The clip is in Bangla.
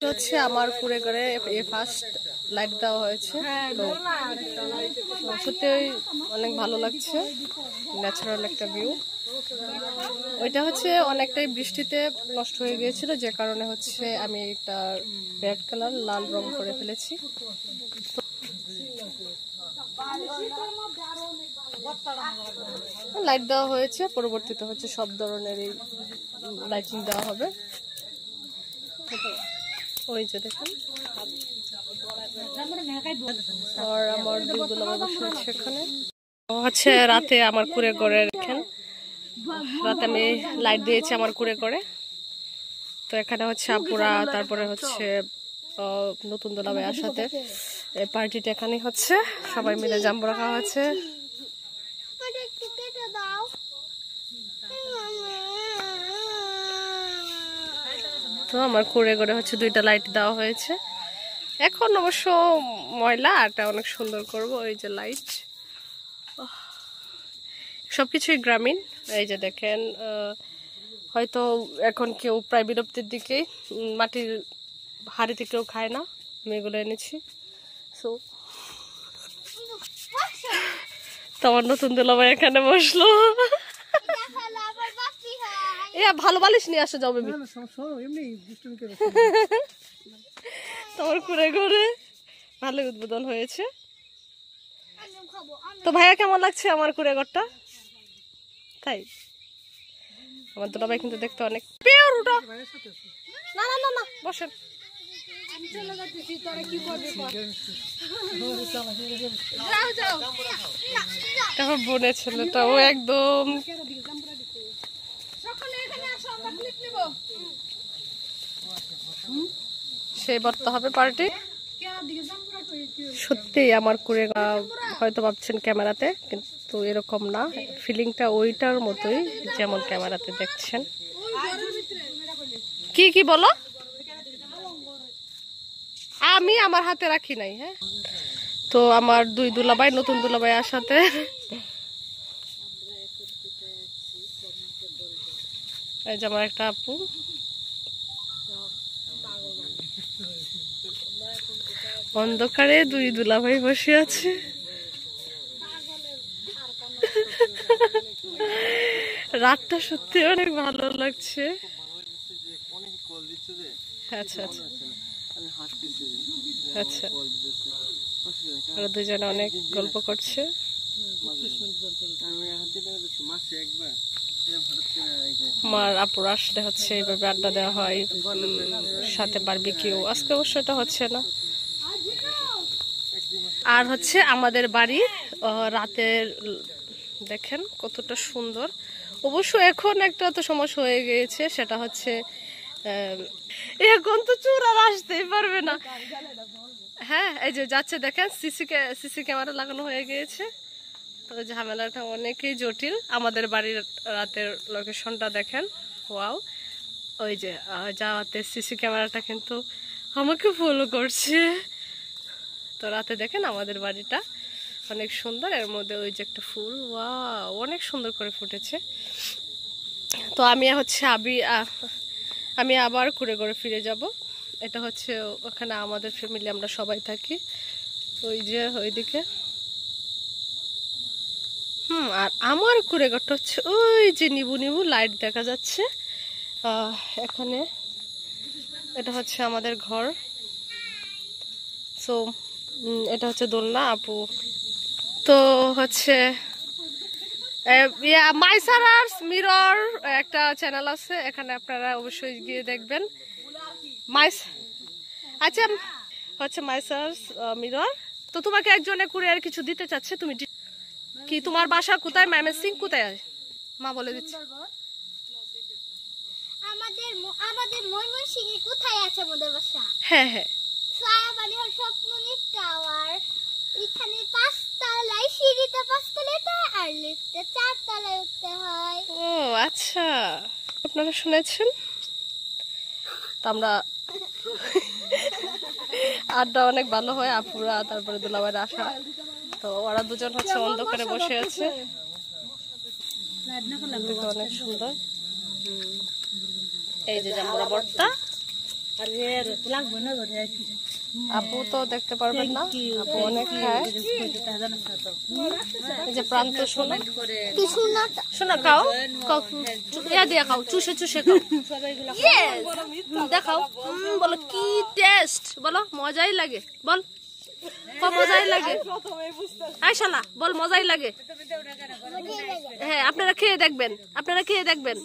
হচ্ছে আমার কুড়ে করে ফার্স্ট লাইট দেওয়া হয়েছে, তো সত্যি অনেক ভালো লাগছে, ন্যাচারাল একটা ভিউ। ওইটা হচ্ছে অনেকটাই বৃষ্টিতে নষ্ট হয়ে গিয়েছিল, যে কারণে হচ্ছে আমি একটা রেড কালার লাল রং করে ফেলেছি। লাইট দেওয়া হয়েছে, পরবর্তীতে হচ্ছে সব ধরনের এই লাইটিং দেওয়া হবে। ওই যে দেখেন, আর আমার দুধুলা বসে আছে এখানে। হচ্ছে রাতে আমার কুড়ে করে দেখেন, রাতে আমি লাইট দিয়েছি আমার কুড়ে করে। তো এখানে হচ্ছে আপুরা, তারপরে হচ্ছে নতুন দোলা ভাইয়ার সাথে পার্টিটা এখানে হচ্ছে, সবাই মিলে জাম্বুরা খাওয়া হচ্ছে। তো আমার কুড়ে করে হচ্ছে দুইটা লাইট দেওয়া হয়েছে। এখন অবশ্য ময়লা, এটা অনেক সুন্দর করব। এই যে লাইট, সবকিছুই গ্রামীণ। এই যে দেখেন, হয়তো এখন কেউ প্রায় বিলুপ্তির দিকে, মাটির হাড়িতে কেউ খায় না, আমি এগুলো এনেছি। সো তোমার নতুন দুলাভাই এখানে বসলো। ভালো বালিশ নিয়ে আসে যাও বেবি। তোমার কুড়ে ঘরে ভালো উদ্বোধন হয়েছে। তো ভাইয়া কেমন লাগছে আমার কুড়ে ঘরটা? তাই আমার দুলাভাই কিন্তু দেখতে অনেক পিওর। উঠো, না না না না, বসেন। তারপর বোনের ছেলেটা, ও একদম সেই বর্তা হবে পার্টি। সত্যি আমার কুড়ে হয়তো ভাবছেন ক্যামেরাতে, কিন্তু এরকম না, ফিলিংটা ওইটার মতোই যেমন ক্যামেরাতে দেখছেন। কি কি বলো? আমি আমার হাতে রাখি নাই। হ্যাঁ, তো আমার দুই দুলাভাই, নতুন দুলাভাইয়ের সাথে এই যে আমার একটা আপু, অন্ধকারে দুই দুলাভাই বসে আছে। রাতটা সত্যি অনেক ভালো লাগছে। আচ্ছা আচ্ছা আচ্ছা, ওরা দুজনে অনেক গল্প করছে। আমার আপুর আসলে হচ্ছে এইভাবে আড্ডা দেওয়া হয়, সাথে বারবিকিউ। আজকে অবশ্য এটা হচ্ছে না। আর হচ্ছে আমাদের বাড়ি রাতের দেখেন কতটা সুন্দর। অবশ্য এখন একটা তো সমস্যা হয়ে গিয়েছে, সেটা হচ্ছে এখন তো চোর আর আসতেই পারবে না। হ্যাঁ, এই যে যাচ্ছে দেখেন, সিসি ক্যামেরা লাগানো হয়ে গিয়েছে। তো ঝামেলাটা অনেকই জটিল। আমাদের বাড়ির রাতের লোকেশনটা দেখেন, ওয়াও। ওই যে যাওয়াতে সিসি ক্যামেরাটা কিন্তু আমাকে ফলো করছে। তো রাতে দেখেন আমাদের বাড়িটা অনেক সুন্দর, এর মধ্যে ওই যে একটা ফুল, ওয়াও, অনেক সুন্দর করে ফুটেছে। তো আমি আবার ঘুরে ঘুরে ফিরে যাব। এটা হচ্ছে ওখানে আমাদের ফ্যামিলি, আমরা সবাই থাকি ওই যে ওইদিকে। আর আমার ঘুরে ঘরটা হচ্ছে ওই যে নিবু নিবু লাইট দেখা যাচ্ছে এখানে। এটা হচ্ছে আমাদের ঘর। সো এটা হচ্ছে দোলনা। আপু তো হচ্ছে মাইসারার্স মিরর একটা চ্যানেল আছে, এখানে আপনারা অবশ্যই গিয়ে দেখবেন। আচ্ছা, হচ্ছে মাইসারার্স মিরর। তো তোমাকে একজনে কুরিয়ার কিছু দিতে চাচ্ছে, তুমি কি, তোমার বাসা কোথায়? ময়মনসিং কোথায়? মা বলে দিচ্ছে। আমাদের ময়মনসিংহে কোথায় আছে আমাদের বাসা? হ্যাঁ হ্যাঁ, সায়াবাড়ির স্বপ্ননীর টাওয়ার, এখানে 5 তলায়, সিঁড়িতে 5 তলায় আর লিফটে 4 তলায় উঠতে হয়। ও আচ্ছা, আপনারা শুনেছেন। তো আমরা আড্ডা অনেক ভালো হয়, আপুরা তারপরে দুলাভাইয়ের আসা। তো ওরা দুজন হচ্ছে অন্ধকারে বসে আছে, অনেক সুন্দর। এই যে জাম্বুরা ভর্তা, আপু তো দেখতে পারবেন না, আপু অনেক খায়। এই যে প্রান্ত শোনা কিছু না শোনা খাও, খাও, ইয়া দিয়া খাও, চুষে চুষে খাও। Yes! দেখাও, বলো কি টেস্ট, বলো মজাই লাগে, বল মজাই লাগে। আই শালা বল মজাই লাগে। হ্যাঁ আপনারা খেয়ে দেখবেন, আপনারা খেয়ে দেখবেন।